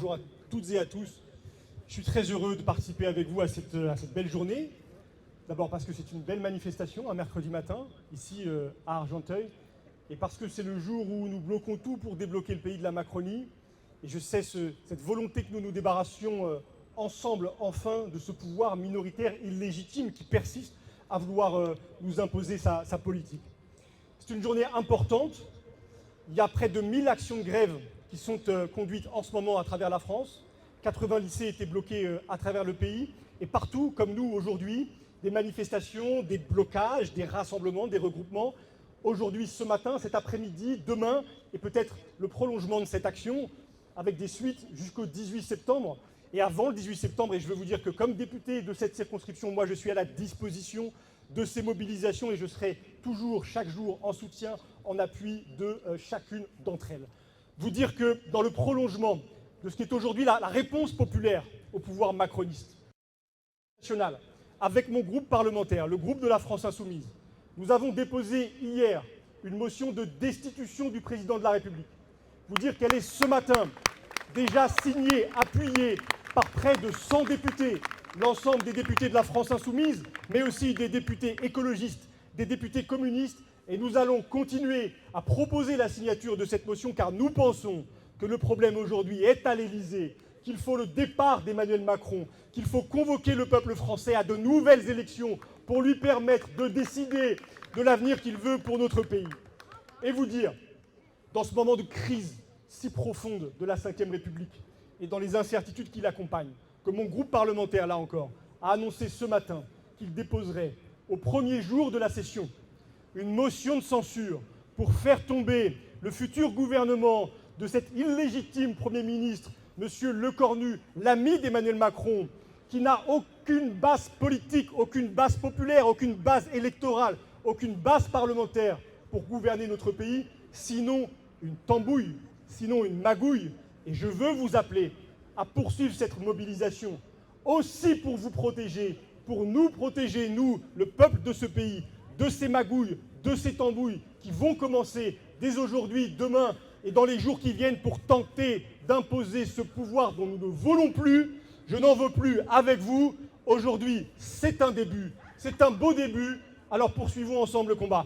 bonjour à toutes et à tous. Je suis très heureux de participer avec vous à cette belle journée. D'abord parce que c'est une belle manifestation, un mercredi matin, ici à Argenteuil, et parce que c'est le jour où nous bloquons tout pour débloquer le pays de la Macronie. Et je sais cette volonté que nous nous débarrassions ensemble, enfin, de ce pouvoir minoritaire illégitime qui persiste à vouloir nous imposer sa politique. C'est une journée importante. Il y a près de 1000 actions de grève qui sont conduites en ce moment à travers la France. 80 lycées étaient bloqués à travers le pays. Et partout, comme nous aujourd'hui, des manifestations, des blocages, des rassemblements, des regroupements. Aujourd'hui, ce matin, cet après-midi, demain, et peut-être le prolongement de cette action, avec des suites jusqu'au 18 septembre. Et avant le 18 septembre, et je veux vous dire que comme député de cette circonscription, moi je suis à la disposition de ces mobilisations et je serai toujours, chaque jour, en soutien, en appui de chacune d'entre elles. Vous dire que dans le prolongement de ce qui est aujourd'hui la réponse populaire au pouvoir macroniste, national, avec mon groupe parlementaire, le groupe de la France Insoumise, nous avons déposé hier une motion de destitution du président de la République. Vous dire qu'elle est ce matin déjà signée, appuyée par près de 100 députés, l'ensemble des députés de la France Insoumise, mais aussi des députés écologistes, des députés communistes. Et nous allons continuer à proposer la signature de cette motion car nous pensons que le problème aujourd'hui est à l'Élysée, qu'il faut le départ d'Emmanuel Macron, qu'il faut convoquer le peuple français à de nouvelles élections pour lui permettre de décider de l'avenir qu'il veut pour notre pays. Et vous dire, dans ce moment de crise si profonde de la Ve République et dans les incertitudes qui l'accompagnent, que mon groupe parlementaire, là encore, a annoncé ce matin qu'il déposerait au premier jour de la session une motion de censure pour faire tomber le futur gouvernement de cet illégitime Premier ministre, M. Lecornu, l'ami d'Emmanuel Macron, qui n'a aucune base politique, aucune base populaire, aucune base électorale, aucune base parlementaire pour gouverner notre pays, sinon une tambouille, sinon une magouille. Et je veux vous appeler à poursuivre cette mobilisation, aussi pour vous protéger, pour nous protéger, nous, le peuple de ce pays, de ces magouilles, de ces tambouilles qui vont commencer dès aujourd'hui, demain et dans les jours qui viennent pour tenter d'imposer ce pouvoir dont nous ne voulons plus. Je n'en veux plus avec vous. Aujourd'hui, c'est un début, c'est un beau début. Alors poursuivons ensemble le combat.